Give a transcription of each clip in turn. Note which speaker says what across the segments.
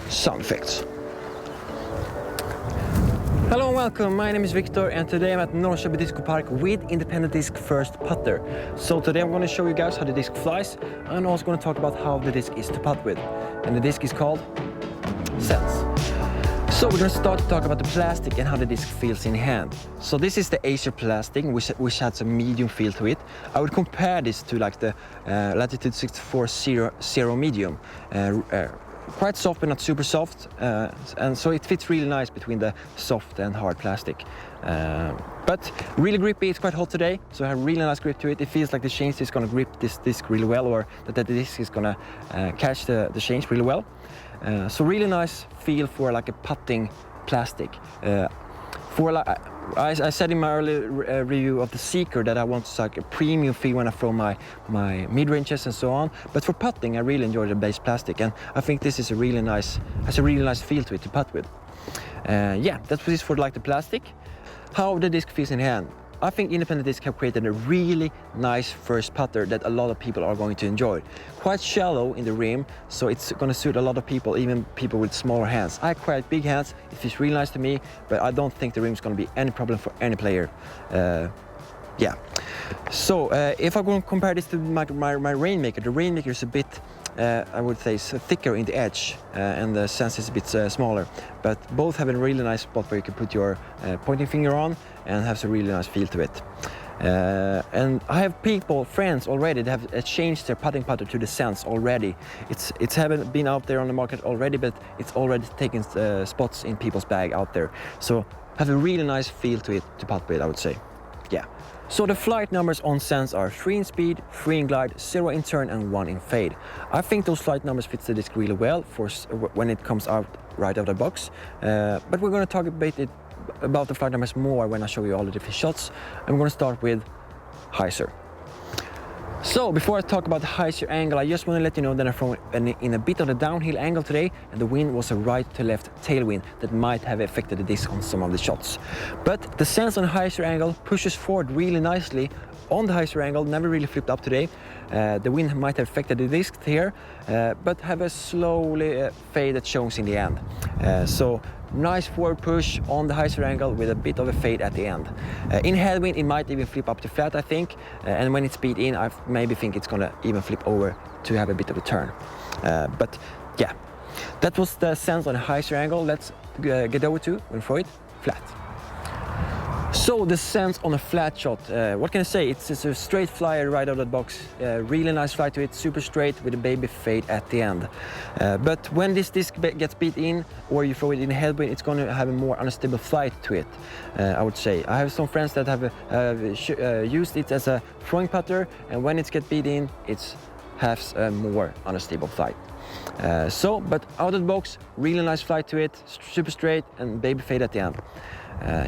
Speaker 1: sound effects. Hello and welcome, my name is Victor and today I'm at Norrköping Disco Park with Independent Disc First Putter. So today I'm going to show you guys how the disc flies and I'm also going to talk about how the disc is to putt with. And the disc is called Sense. So we're going to start to talk about the plastic and how the disc feels in hand. So this is the Acer plastic which has a medium feel to it. I would compare this to like the Latitude 64 Zero medium. Quite soft but not super soft, and so it fits really nice between the soft and hard plastic. But really grippy. It's quite hot today, so I have really nice grip to it. It feels like the change is going to grip this disc really well, or that the disc is going to catch the change really well. So really nice feel for like a putting plastic. I said in my early review of the Seeker that I want like a premium feel when I throw my mid-ranges and so on. But for putting, I really enjoy the base plastic, and I think this is has a really nice feel to it to putt with. Yeah, that's what it is for like the plastic. How the disc feels in hand. I think Independent Disc have created a really nice first putter that a lot of people are going to enjoy. Quite shallow in the rim, so it's going to suit a lot of people, even people with smaller hands. I have quite big hands, it feels really nice to me, but I don't think the rim is going to be any problem for any player. Yeah. So if I'm going to compare this to my Rainmaker, the Rainmaker is a bit, I would say, thicker in the edge, and the Sense is a bit smaller. But both have a really nice spot where you can put your pointing finger on and has a really nice feel to it. And I have friends already that have changed their putting putter to the Sense already. It's haven't been out there on the market already, but it's already taken spots in people's bag out there. So have a really nice feel to it to putt with, I would say. Yeah. So the flight numbers on Sense are 3 in speed, 3 in glide, 0 in turn and 1 in fade. I think those flight numbers fit the disc really well for when it comes out right out of the box. But we're going to talk about the flight numbers more when I show you all the different shots. I'm going to start with hyzer. So before I talk about the hyzer angle, I just want to let you know that I'm throwing in a bit of a downhill angle today, and the wind was a right to left tailwind that might have affected the disc on some of the shots. But the Sense on the hyzer angle pushes forward really nicely on the hyzer angle, never really flipped up today. The wind might have affected the disc here, but have a slowly fade that shows in the end. So nice forward push on the hyzer angle with a bit of a fade at the end. In headwind it might even flip up to flat, I think, and when it's speed in I maybe think it's gonna even flip over to have a bit of a turn. But yeah, that was the Sense on the hyzer angle. Let's get over to when throw it flat. So the Sense on a flat shot, what can I say? It's a straight flyer right out of the box. Really nice fly to it, super straight with a baby fade at the end. But when this disc gets beat in or you throw it in a headwind, it's going to have a more unstable flight to it, I would say. I have some friends that have used it as a throwing putter, and when it gets beat in, it has a more unstable flight. But out of the box, really nice flight to it, super straight and baby fade at the end.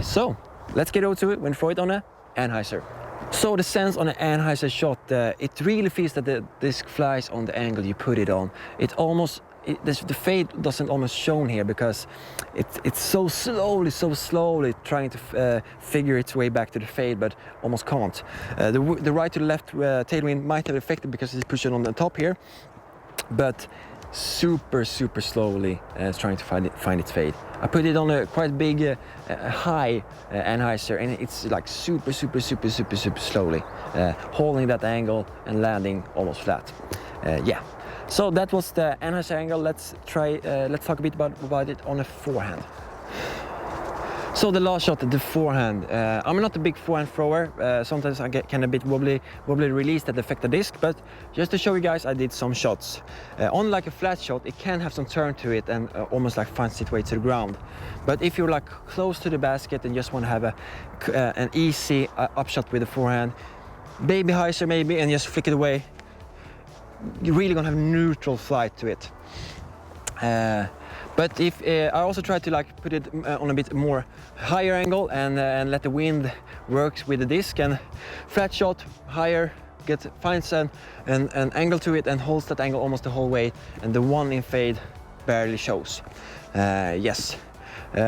Speaker 1: So let's get over to it when throw it on a Anhyzer. So the Sense on an Anhyzer shot, it really feels that the disc flies on the angle you put it on. The fade doesn't almost shown here because it's so slowly trying to figure its way back to the fade, but almost can't. The right to the left tailwind might have affected because it's pushing on the top here, but super slowly trying to find its fade. I put it on a quite big high Anhyzer, and it's like super slowly holding that angle and landing almost flat. Yeah, so that was the Anhyzer angle. Let's talk a bit about it on a forehand. So the last shot, the forehand. I'm not a big forehand thrower. Sometimes I get kind of a bit wobbly release that affect the disc, but just to show you guys, I did some shots. On like a flat shot, it can have some turn to it and almost like finds its way to the ground. But if you're like close to the basket and just want to have an easy upshot with the forehand, baby hyzer maybe, and just flick it away, you're really gonna have neutral flight to it. But if I also try to like put it on a bit more higher angle and let the wind works with the disc, and flat shot higher, finds an angle to it and holds that angle almost the whole way, and the one in fade barely shows. Yes.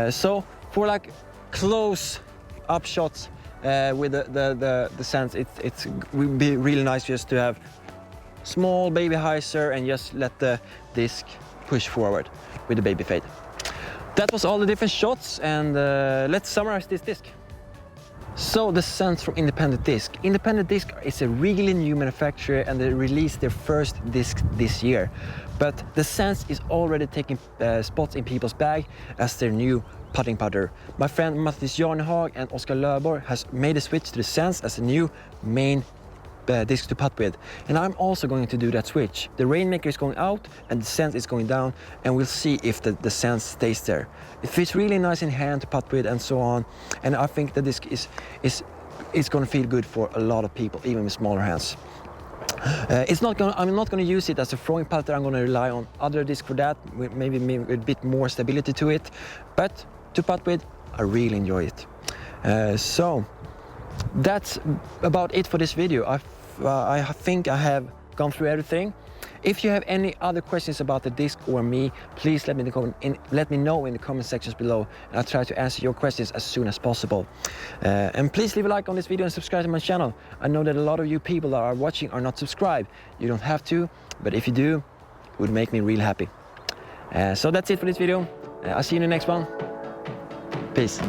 Speaker 1: So for like close up shots with the Sense, it would be really nice just to have small baby hyzer and just let the disc push forward with the baby fade. That was all the different shots, and let's summarize this disc. So the sense from Independent Disc. Independent Disc is a really new manufacturer, and they released their first disc this year. But the Sense is already taking spots in people's bag as their new putting putter. My friend Mattis Jarnehag and Oskar Löfborg has made a switch to the Sense as a new main disc to putt with, and I'm also going to do that switch. The Rainmaker is going out and the Sense is going down, and we'll see if the Sense stays there. It fits really nice in hand to putt with and so on, and I think the disc is going to feel good for a lot of people, even with smaller hands. I'm not going to use it as a throwing putter. I'm going to rely on other discs for that, maybe with a bit more stability to it, but to putt with, I really enjoy it. So that's about it for this video. I think I have gone through everything. If you have any other questions about the disc or me, please let me know in the comment sections below, and I'll try to answer your questions as soon as possible. And please leave a like on this video and subscribe to my channel. I know that a lot of you people that are watching are not subscribed. You don't have to, but if you do, it would make me really happy. So that's it for this video. I'll see you in the next one. Peace.